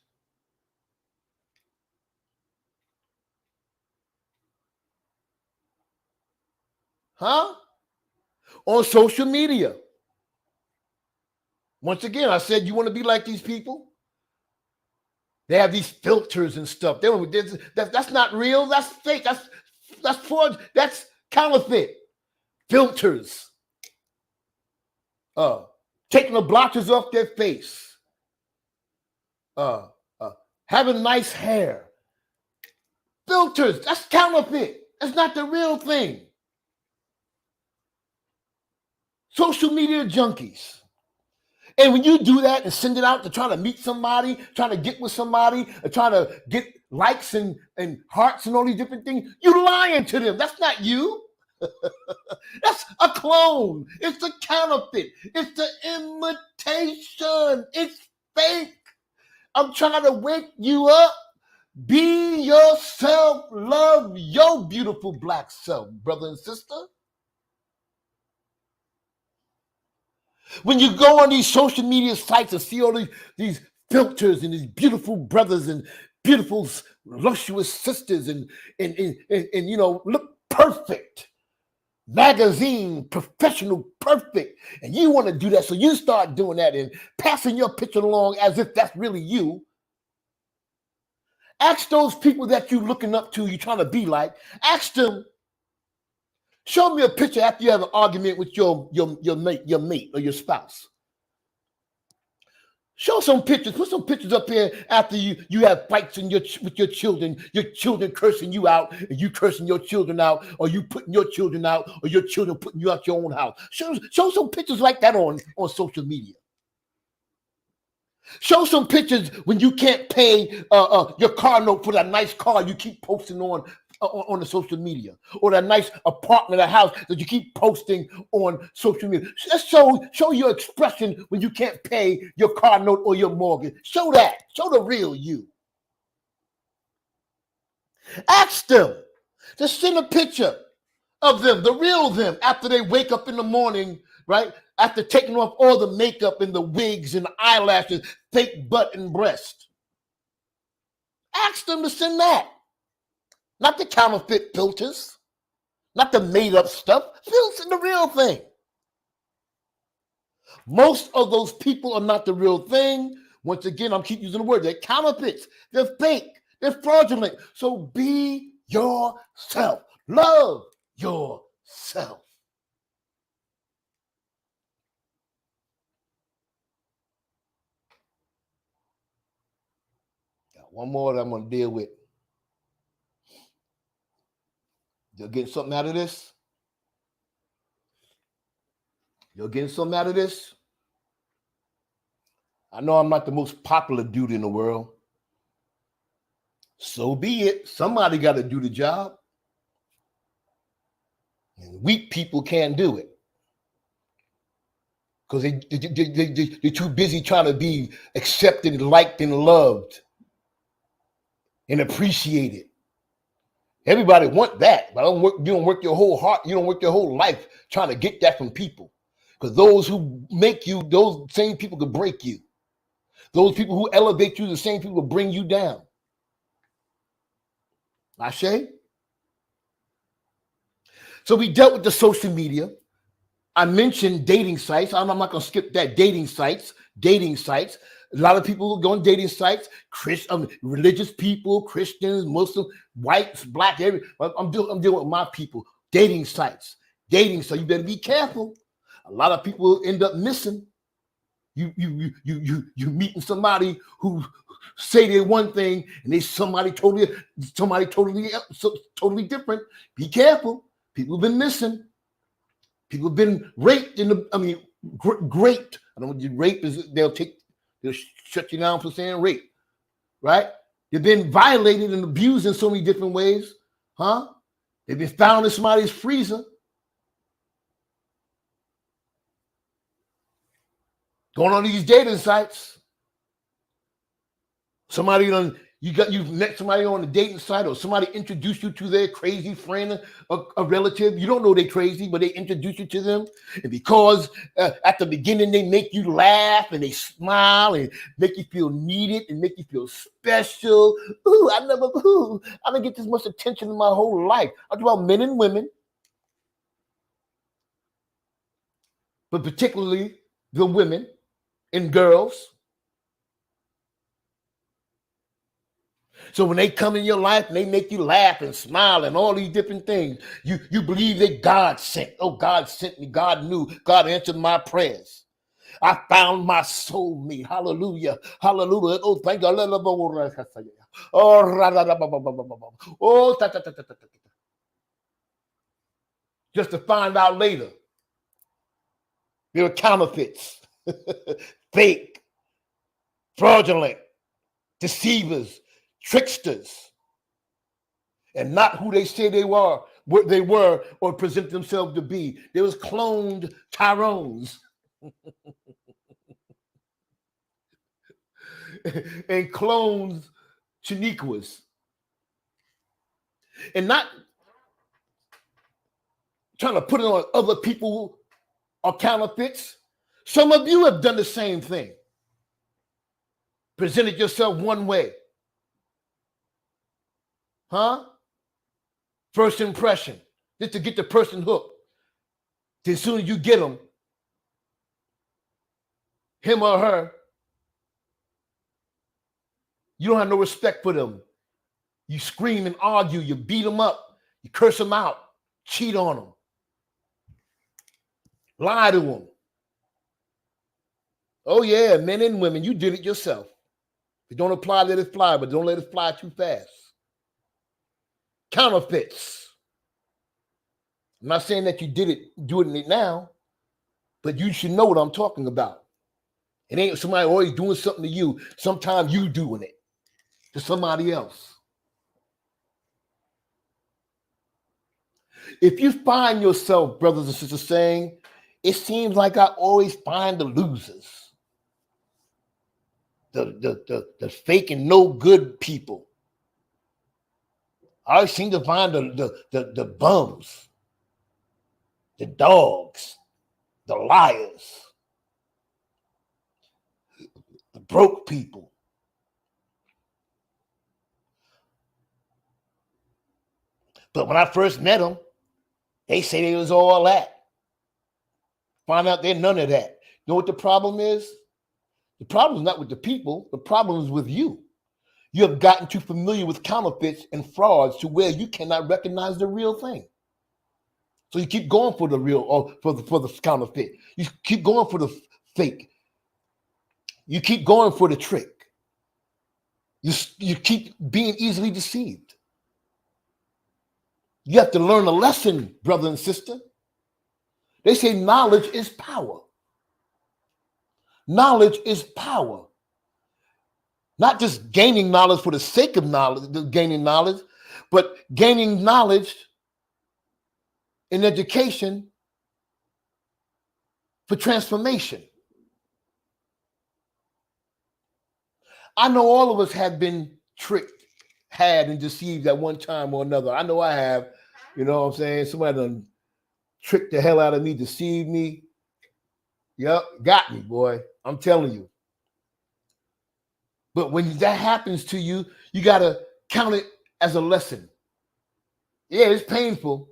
Huh? On social media. Once again, I said, you want to be like these people? They have these filters and stuff. That's not real. That's fake. That's fraud. That's counterfeit. Filters. Taking the blotches off their face. Having nice hair. Filters. That's counterfeit. That's not the real thing. Social media junkies. And when you do that and send it out to try to meet somebody, trying to get with somebody, or trying to get likes and hearts and all these different things, you're lying to them. That's not you. That's a clone. It's a counterfeit. It's the imitation. It's fake. I'm trying to wake you up. Be yourself. Love your beautiful black self, brother and sister. When you go on these social media sites and see all these filters and these beautiful brothers and beautiful luscious sisters and you know, look perfect, magazine, professional, perfect, and you want to do that, so you start doing that and passing your picture along as if that's really you. Ask those people that you're looking up to, you're trying to be like, ask them, show me a picture after you have an argument with your mate or your spouse. Show some pictures. Put some pictures up here after you have fights with your children cursing you out, and you cursing your children out, or you putting your children out, or your children putting you out your own house. Show some pictures like that on social media. Show some pictures when you can't pay your car note for that nice car you keep posting on the social media, or that nice apartment or house that you keep posting on social media. Just show your expression when you can't pay your car note or your mortgage. Show that. Show the real you. Ask them to send a picture of them, the real them, after they wake up in the morning, right? After taking off all the makeup and the wigs and the eyelashes, fake butt and breast. Ask them to send that. Not the counterfeit filters, not the made-up stuff. Filters the real thing. Most of those people are not the real thing. Once again, I'm keep using the word. They're counterfeits. They're fake. They're fraudulent. So be yourself. Love yourself. Got one more that I'm going to deal with. You're getting something out of this? You're getting something out of this? I know I'm not the most popular dude in the world. So be it. Somebody got to do the job. And weak people can't do it. Because they're too busy trying to be accepted, liked, and loved and appreciated. Everybody want that, but you don't work your whole heart, you don't work your whole life trying to get that from people. Because those who make you, those same people could break you. Those people who elevate you, the same people bring you down. Ashe? So we dealt with the social media. I mentioned dating sites. I'm not going to skip that. Dating sites. A lot of people go on dating sites. Religious people, Christians, Muslims, whites, black. I'm dealing with my people. Dating sites. So you better be careful. A lot of people end up missing. You meeting somebody who say they're one thing and they somebody totally different. Be careful. People have been missing. People have been raped raped. I don't know what rape is. They'll shut you down for saying rape, right? They've been violated and abused in so many different ways, huh? They've been found in somebody's freezer. Going on these dating sites. You've met somebody on a dating site, or somebody introduced you to their crazy friend, a relative. You don't know they're crazy, but they introduce you to them. And because at the beginning they make you laugh and they smile and make you feel needed and make you feel special. I didn't get this much attention in my whole life. I'm talking about men and women, but particularly the women and girls. So when they come in your life and they make you laugh and smile and all these different things, you believe that God sent. Oh, God sent me. God knew. God answered my prayers. I found my soulmate. Hallelujah. Hallelujah. Oh, thank God. Oh, just to find out later they were counterfeits, fake, fraudulent, deceivers, tricksters, and not who they say they were, what they were, or present themselves to be. There was cloned Tyrones and cloned Shaniquas, and not trying to put it on other people who are counterfeits. Some of you have done the same thing. Presented yourself one way. Huh? First impression, just to get the person hooked. As soon as you get them, him or her, you don't have no respect for them. You scream and argue, you beat them up, you curse them out, cheat on them, lie to them. Oh yeah, men and women, you did it yourself. If it don't apply, let it fly, but don't let it fly too fast. Counterfeits. I'm not saying that you doing it now, but you should know what I'm talking about. It ain't somebody always doing something to you. Sometimes you doing it to somebody else. If you find yourself, brothers and sisters, saying, it seems like I always find the losers, the fake and no good people. I always seem to find the bums, the dogs, the liars, the broke people. But when I first met them, they say they was all that. Find out they're none of that. You know what the problem is? The problem is not with the people. The problem is with you. You have gotten too familiar with counterfeits and frauds to where you cannot recognize the real thing. So you keep going for the real, or for the counterfeit. You keep going for the fake. You keep going for the trick. You keep being easily deceived. You have to learn a lesson, brother and sister. They say knowledge is power. Knowledge is power. Not just gaining knowledge for the sake of knowledge, gaining knowledge, but gaining knowledge in education for transformation. I know all of us have been tricked, had, and deceived at one time or another. I know I have. You know what I'm saying? Somebody done tricked the hell out of me, deceived me. Yep, got me, boy. I'm telling you. But when that happens to you, you got to count it as a lesson. Yeah, it's painful.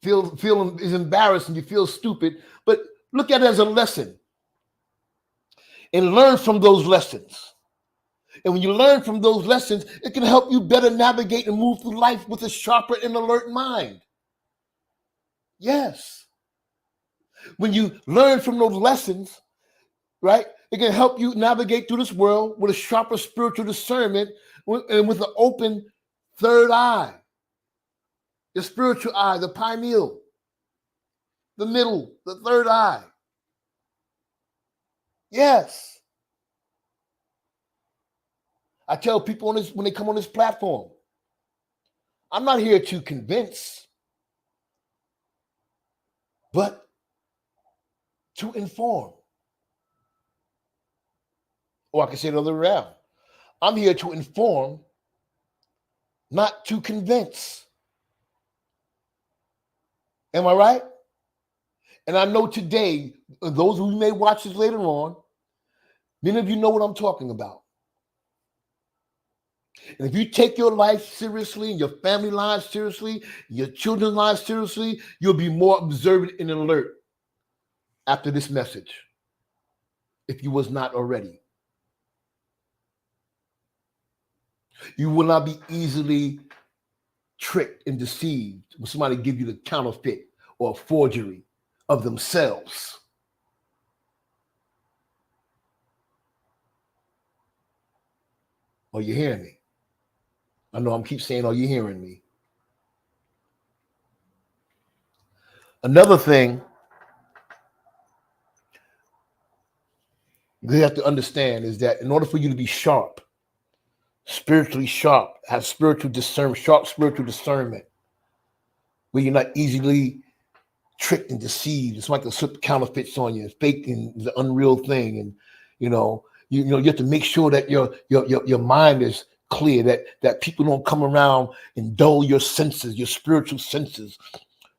Feeling is embarrassing. You feel stupid, but look at it as a lesson and learn from those lessons. And when you learn from those lessons, it can help you better navigate and move through life with a sharper and alert mind. Yes. When you learn from those lessons, right, it can help you navigate through this world with a sharper spiritual discernment and with an open third eye. The spiritual eye, the pineal, the middle, the third eye. Yes. I tell people on this when they come on this platform, I'm not here to convince, but to inform. Or I can say it the other way around. I'm here to inform, not to convince. Am I right? And I know today, those who may watch this later on, many of you know what I'm talking about. And if you take your life seriously and your family lives seriously, your children's lives seriously, you'll be more observant and alert after this message, if you was not already. You will not be easily tricked and deceived when somebody give you the counterfeit or forgery of themselves. Are you hearing me? I know I'm keep saying, are you hearing me? Another thing you have to understand is that in order for you to be sharp, spiritually sharp, have spiritual discernment, sharp spiritual discernment, where you're not easily tricked and deceived. It's like a slip counterfeits on you, faking the unreal thing, and you have to make sure that your mind is clear, that people don't come around and dull your senses, your spiritual senses,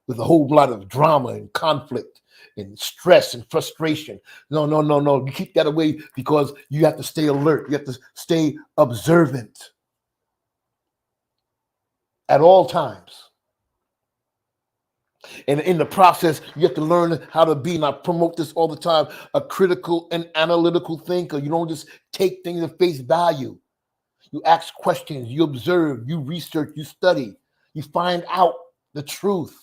with a whole lot of drama and conflict and stress and frustration. No. You keep that away because you have to stay alert. You have to stay observant at all times. And in the process, you have to learn how to be, and I promote this all the time, a critical and analytical thinker. You don't just take things at face value. You ask questions, you observe, you research, you study, you find out the truth.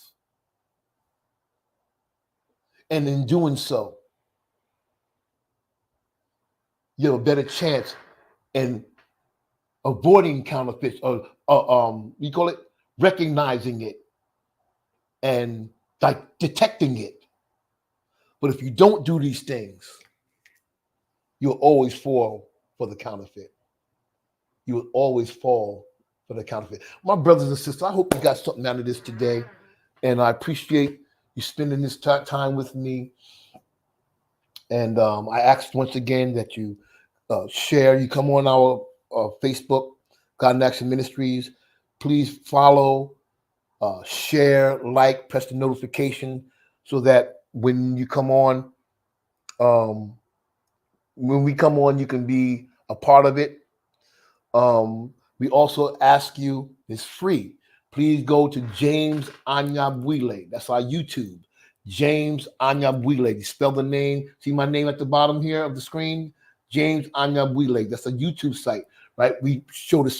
And in doing so, you have a better chance in avoiding counterfeits, or you call it recognizing it and like detecting it. But if you don't do these things, you'll always fall for the counterfeit. You will always fall for the counterfeit. My brothers and sisters, I hope you got something out of this today, and I appreciate you spending this time with me. And I ask once again that you share. You come on our Facebook, God in Action Ministries. Please follow, share, like, press the notification so that when you come on, when we come on, you can be a part of it. We also ask you, it's free. Please go to James Anyabwile. That's our YouTube. James Anyabwile. You spell the name. See my name at the bottom here of the screen? James Anyabwile. That's a YouTube site, right? We show the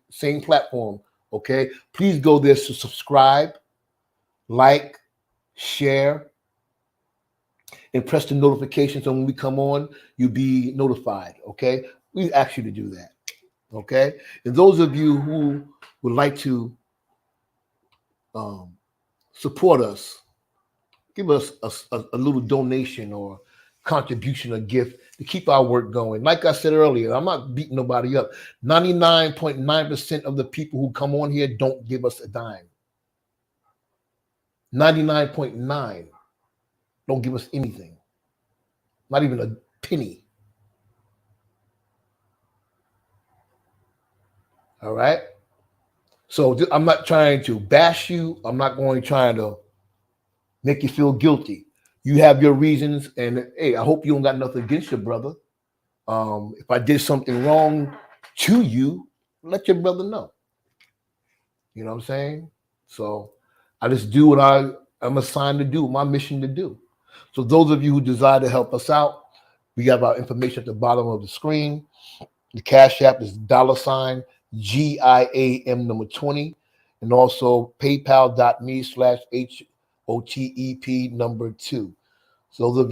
same platform, okay? Please go there to subscribe, like, share, and press the notifications so when we come on, you'll be notified, okay? We ask you to do that. Okay, and those of you who would like to support us, give us a little donation or contribution or gift to keep our work going. Like I said earlier, I'm not beating nobody up. 99.9% of the people who come on here don't give us a dime. 99.9 don't give us anything, not even a penny. All right. So I'm not trying to bash you. I'm not going to try to make you feel guilty. You have your reasons, and hey, I hope you don't got nothing against your brother. If I did something wrong to you, let your brother know. You know what I'm saying? So I just do what I'm assigned to do, my mission to do. So those of you who desire to help us out, we have our information at the bottom of the screen. The Cash App is $GIAM number 20, and also paypal.me/HOTEP number 2. So those of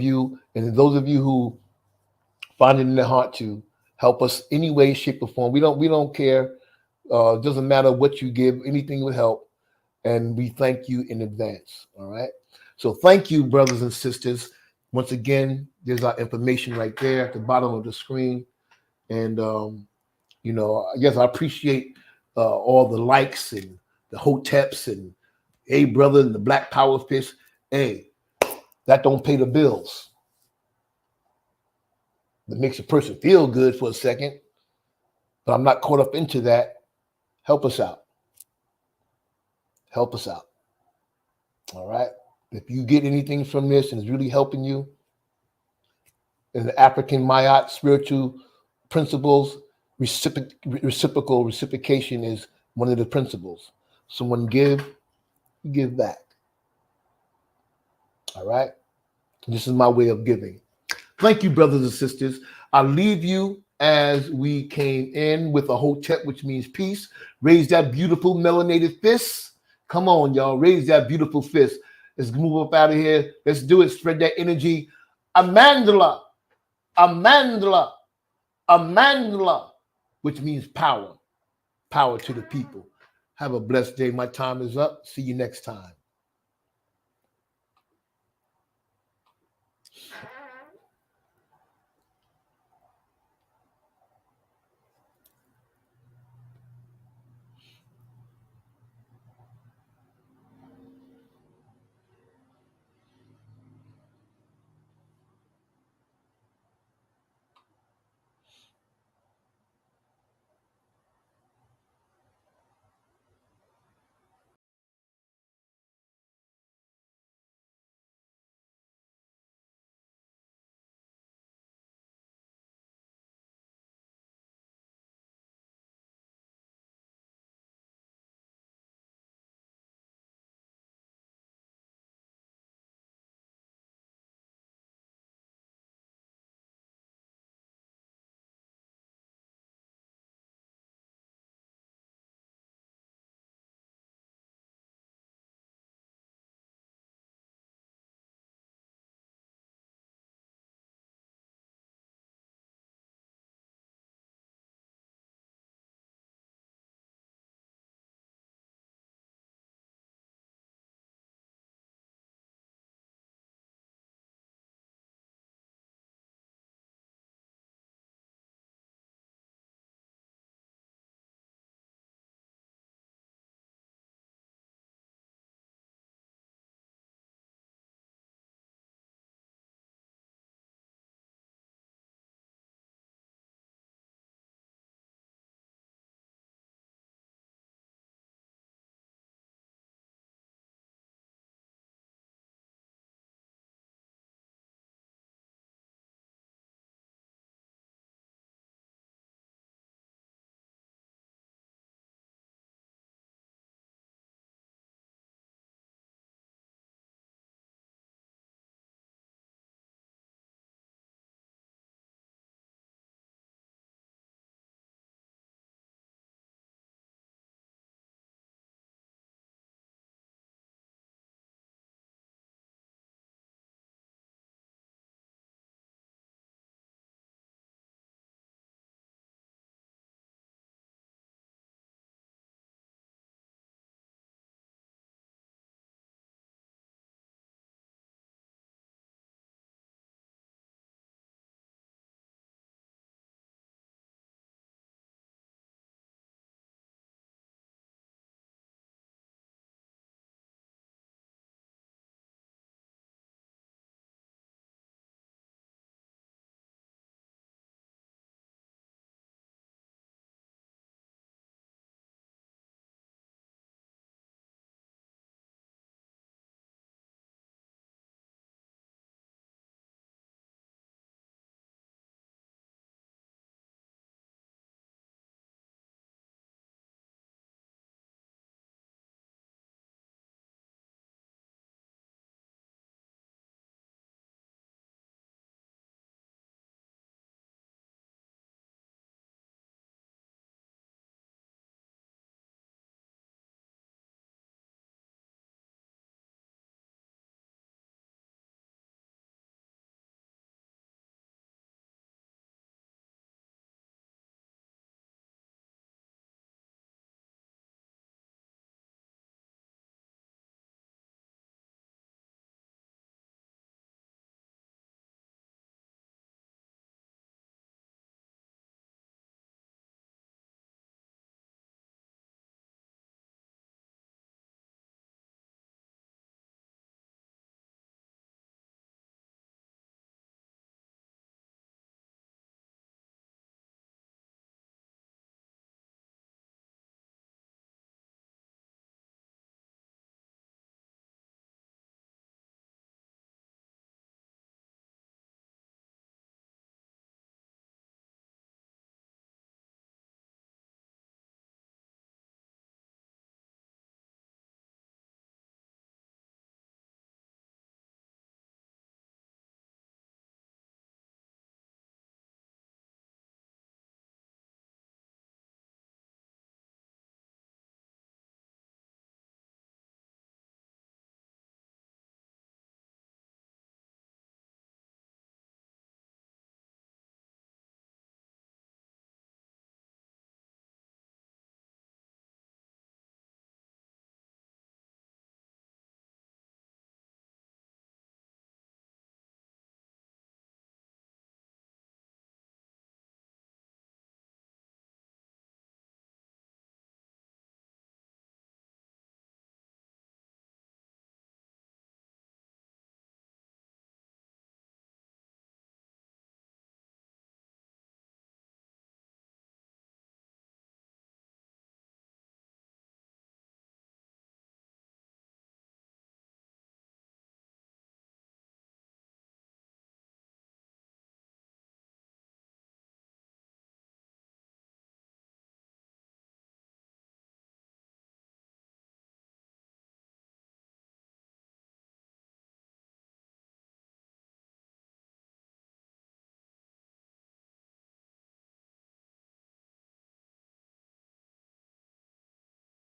you who find it in their heart to help us any way, shape, or form, we don't care. It doesn't matter what you give, anything would help. And we thank you in advance. All right. So thank you, brothers and sisters. Once again, there's our information right there at the bottom of the screen. And yes, I appreciate all the likes and the hoteps and hey, brother, and the Black Power Fist. Hey, that don't pay the bills. It makes a person feel good for a second, but I'm not caught up into that. Help us out. Help us out. All right. If you get anything from this and it's really helping you in the African Mayat spiritual principles, reciprocation is one of the principles. Someone give, you give back. All right. This is my way of giving. Thank you, brothers and sisters. I'll leave you as we came in with a hotep, which means peace. Raise that beautiful melanated fist. Come on, y'all. Raise that beautiful fist. Let's move up out of here. Let's do it. Spread that energy. Amandla, Amandla, Amandla, which means power. Power to the people. Have a blessed day. My time is up. See you next time.